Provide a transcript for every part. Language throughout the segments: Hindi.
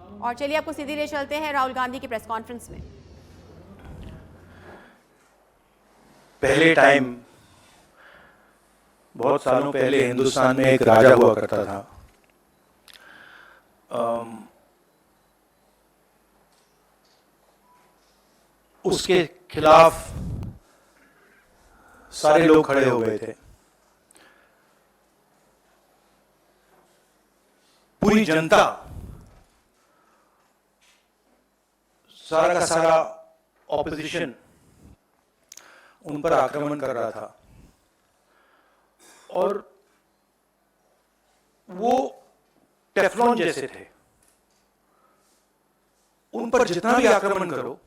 और चलिए आपको सीधी ले चलते हैं राहुल गांधी की प्रेस कॉन्फ्रेंस में। पहले टाइम बहुत सालों पहले हिंदुस्तान में एक राजा हुआ करता था। उसके खिलाफ सारे लोग खड़े हो गए थे। पूरी जनता, सारा का सारा ऑपोजिशन उन पर आक्रमण कर रहा था और वो टेफ्लॉन जैसे थे। उन पर जितना भी आक्रमण करो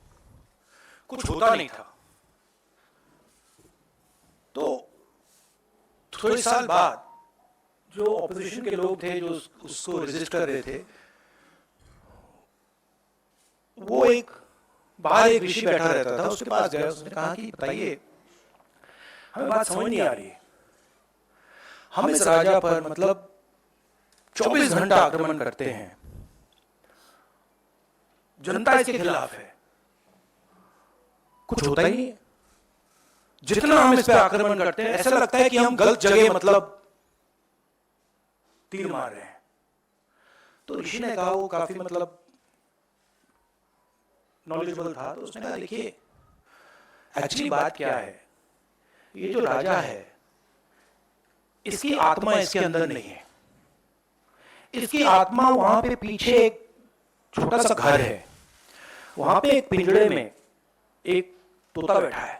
कुछ होता नहीं था। तो थोड़े साल बाद जो ऑपोजिशन के लोग थे, जो उसको रेजिस्ट कर रहे थे, वो एक बाहर एक ऋषि बैठा रहता था, उसके पास गया। उसने कहा कि बताइए, हमें बात समझ नहीं आ रही है। हम इस राजा पर मतलब 24 घंटा आक्रमण करते हैं, जनता इसके खिलाफ है, कुछ होता ही नहीं है। जितना हम इस पे आक्रमण करते हैं ऐसा लगता है कि हम गलत जगह मतलब तीर मार रहे हैं। तो ऋषि ने कहा, वो काफी मतलब नॉलेजेबल था, तो उसने कहा देखिए एक्चुअली बात क्या है, ये जो राजा है इसकी आत्मा इसके अंदर नहीं है। इसकी आत्मा वहां पे पीछे एक छोटा सा घर है, वहां पे एक पिंजड़े में एक तोता बैठा है।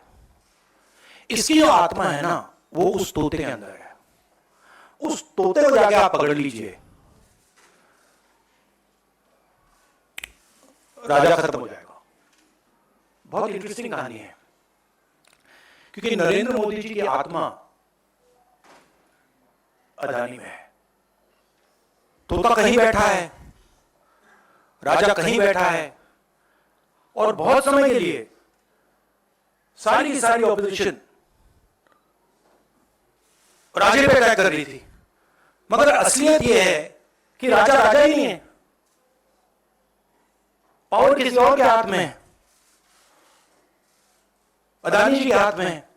इसकी जो आत्मा है ना, वो उस तोते के अंदर है। उस तोते को जाके आप पकड़ लीजिए, राजा खत्म हो जाएगा। बहुत इंटरेस्टिंग कहानी है, क्योंकि नरेंद्र मोदी जी की आत्मा अदानी में है। तोता कहीं बैठा है, राजा कहीं बैठा है, और बहुत समय के लिए सारी की सारी ऑपोजिशन राजे पे अटैक कर रही थी। मगर असलियत यह है कि राजा राजा ही नहीं है, पावर किसी और के हाथ में है, अदानी जी के हाथ में है।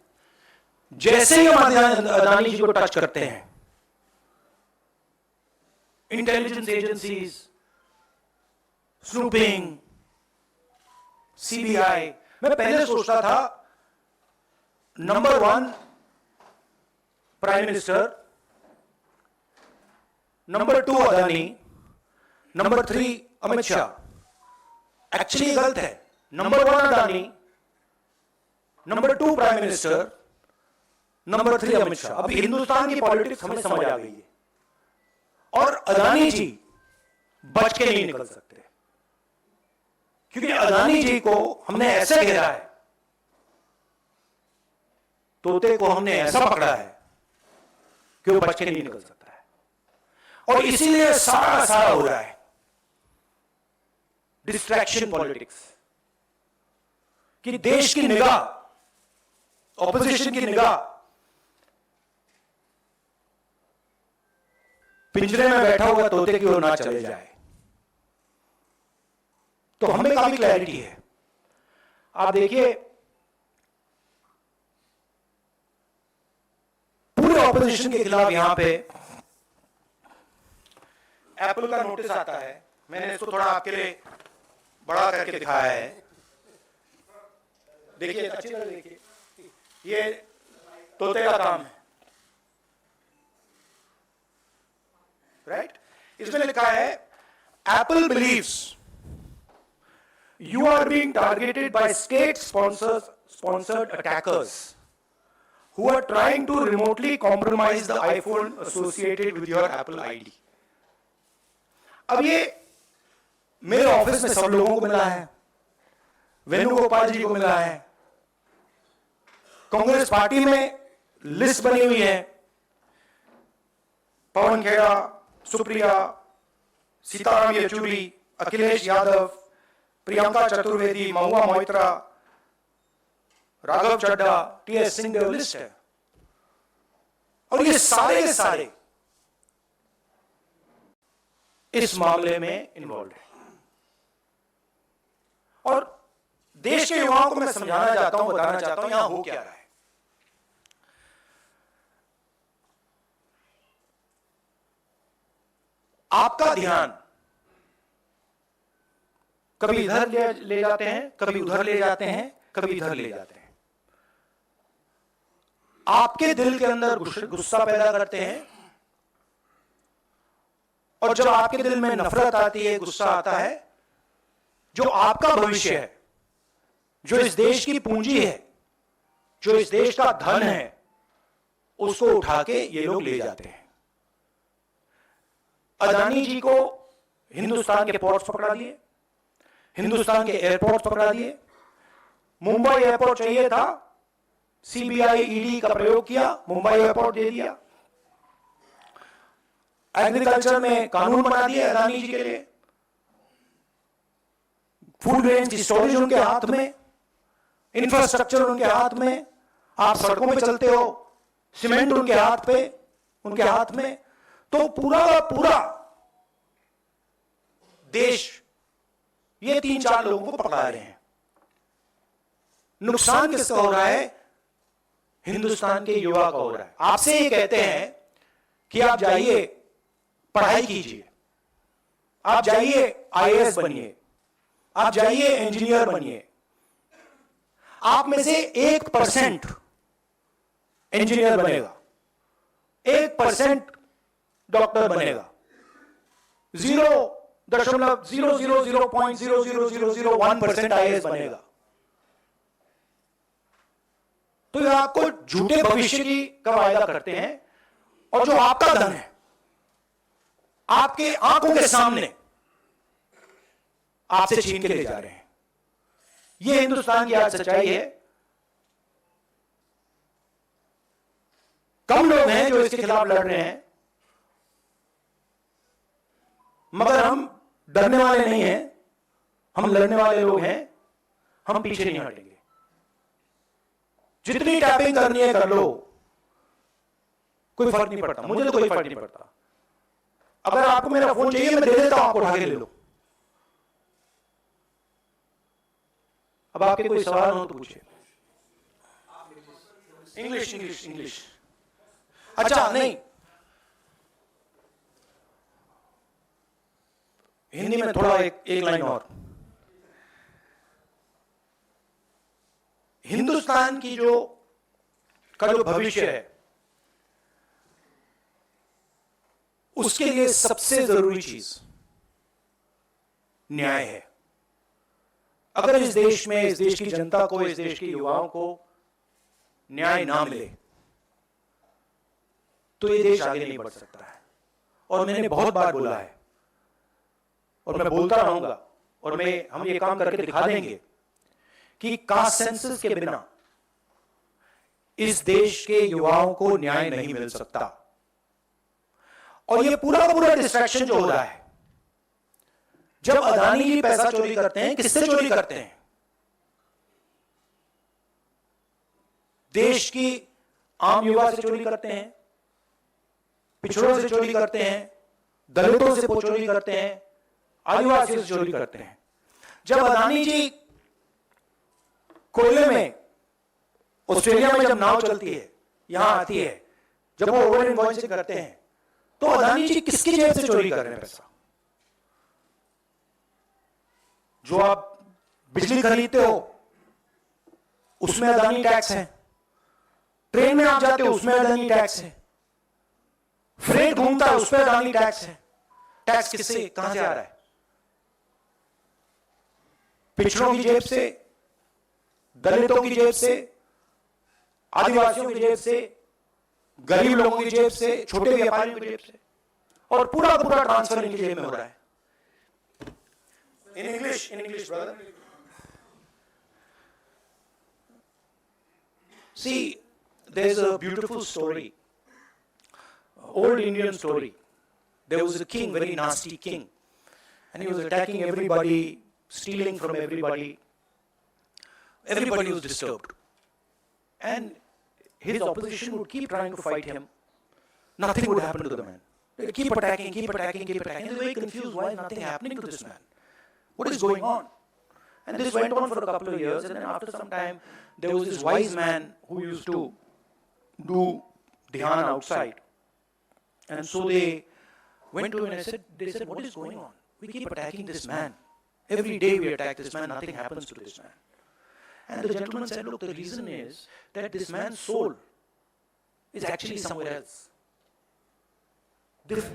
जैसे ही हम अदानी जी को टच करते हैं, इंटेलिजेंस एजेंसीज, स्नूपिंग, सीबीआई। मैं पहले सोचता था number 1 prime minister, number 2 Adani, number 3 Amit Shah. Actually गलत है। Number 1 Adani, number 2 prime minister, number 3 Amit Shah. अभी हिंदुस्तान की पॉलिटिक्स हमें समझ आ गई है, और अदानी जी बच के नहीं निकल सकते, क्योंकि अदानी जी को हमने ऐसे घेरा है, तोते को हमने ऐसा पकड़ा है कि वो बच के नहीं निकल सकता है। और इसीलिए सारा सारा हो रहा है डिस्ट्रैक्शन पॉलिटिक्स, कि देश की निगाह, ऑपोजिशन की निगाह पिंजरे में बैठा हुआ तोते की ओर ना चले जाए। तो हमें काफी क्लैरिटी है। आप देखिए, पूरे ऑपोजिशन के खिलाफ यहां पे एप्पल का नोटिस आता है। मैंने इसको थोड़ा आपके लिए बड़ा करके दिखाया है। देखिए, अच्छी तरह देखिए, ये तोते का काम है, राइट? इसमें लिखा है, Apple believes you are being targeted by state-sponsored attackers who are trying to remotely compromise the iPhone associated with your Apple ID. अब ये मेरे ऑफिस में सब लोगों को मिला है, वेणुगोपाल जी को मिला है, कांग्रेस पार्टी में लिस्ट बनी हुई है, पवन खेड़ा, सुप्रिया, सीताराम येचुरी, अखिलेश यादव, प्रियंका चतुर्वेदी, महुआ मोइत्रा, राघव चड्ढा, टीएस सिंहदेव, लिस्ट है। और ये सारे के सारे इस मामले में इन्वॉल्व है। देश के युवाओं को मैं समझाना चाहता हूं, बताना चाहता हूं यहां हो क्या रहा है। आपका ध्यान कभी इधर ले जाते हैं, कभी उधर ले जाते हैं, कभी इधर ले जाते हैं। आपके दिल के अंदर गुस्सा पैदा करते हैं, और जब आपके दिल में नफरत आती है, गुस्सा आता है, जो आपका भविष्य है, जो इस देश की पूंजी है, जो इस देश का धन है, उसको उठा के ये लोग ले जाते हैं। अदानी जी को हिंदुस्तान के पोर्ट्स पकड़ा दिए, हिंदुस्तान के एयरपोर्ट पकड़ा दिए। मुंबई एयरपोर्ट चाहिए था, सीबीआई ईडी का प्रयोग किया, मुंबई एयरपोर्ट दे दिया। एग्रीकल्चर में कानून बना दिए अदानी जी के लिए, फूड ग्रेन की स्टोरेज उनके हाथ में, इंफ्रास्ट्रक्चर उनके हाथ में, आप सड़कों पे चलते हो, सीमेंट उनके हाथ में। तो पूरा का पूरा देश ये 3-4 लोगों को पकड़ा रहे हैं। नुकसान किसका हो रहा है? हिंदुस्तान के युवा का हो रहा है। आपसे ये कहते हैं कि आप जाइए पढ़ाई कीजिए, आप जाइए आईएएस बनिए, आप जाइए इंजीनियर बनिए। आप में से 1% इंजीनियर बनेगा, 1% डॉक्टर बनेगा, 0.0000001% आईएएस बनेगा। तो ये आपको झूठे भविष्य की का वायदा करते हैं, और जो आपका धन है आपके आंखों के सामने आपसे छीन के ले जा रहे हैं। ये हिंदुस्तान की आज सच्चाई है। कम लोग हैं जो इसके खिलाफ लड़ रहे हैं, मगर हम डरने वाले नहीं हैं, हम लड़ने वाले लोग हैं, हम पीछे नहीं हटेंगे। जितनी टैपिंग करनी है कर लो, कोई फर्क नहीं पड़ता, मुझे तो कोई फर्क नहीं पड़ता। अगर आपको मेरा फोन चाहिए मैं दे देता हूं, आपको उठा के ले लो। अब आपके कोई सवाल हो तो पूछिए। इंग्लिश। अच्छा नहीं, हिंदी में थोड़ा एक लाइन और। हिंदुस्तान की जो भविष्य है, उसके लिए सबसे जरूरी चीज न्याय है। अगर इस देश में, इस देश की जनता को, इस देश के युवाओं को न्याय ना मिले तो ये देश आगे नहीं बढ़ सकता है। और मैंने बहुत बार बोला है, और मैं बोलता रहूंगा, और हम ये काम करके दिखा देंगे कि कास्ट सेंसस के बिना इस देश के युवाओं को न्याय नहीं मिल सकता। और ये पूरा का पूरा डिस्ट्रैक्शन जो हो रहा है, जब अदानी जी पैसा चोरी करते हैं, किससे चोरी करते हैं? देश की आम युवा से चोरी करते हैं, पिछड़ों से चोरी करते हैं, दलितों से चोरी करते हैं, आदिवासियों से चोरी करते हैं। जब अदानी जी कोयले में, ऑस्ट्रेलिया में जब नाव चलती है, यहां आती है, जब वो ओवर इनवॉइसिंग करते हैं, तो अदानी जी किसकी जेब से चोरी कर रहे हैं पैसा? जो आप बिजली खरीदते हो उसमें अदानी टैक्स है, ट्रेन में आप जाते हो उसमें अदानी टैक्स है, फ्रेट घूमता है उसमें अदानी टैक्स है। टैक्स किससे, कहां से आ रहा है? पिछड़ों की जेब से, दलितों की जेब से, आदिवासियों की जेब से, गरीब लोगों की जेब से, छोटे व्यापारियों की जेब से, और पूरा पूरा ट्रांसफर इनकी जेब में हो रहा है। In English, brother. See, there's a beautiful story, old Indian story. There was a king, very nasty king, and he was attacking everybody, stealing from everybody. Everybody was disturbed, and his opposition would keep trying to fight him. Nothing would happen to the man. They'd keep attacking. They were very confused. Why is nothing happening to this man? What is going on? And this went on for a couple of years, and then after some time, there was this wise man who used to do dhyan outside. And so they went to him and they said, what is going on? We keep attacking this man. Every day we attack this man, nothing happens to this man. And the gentleman said, look, the reason is that this man's soul is actually somewhere else. This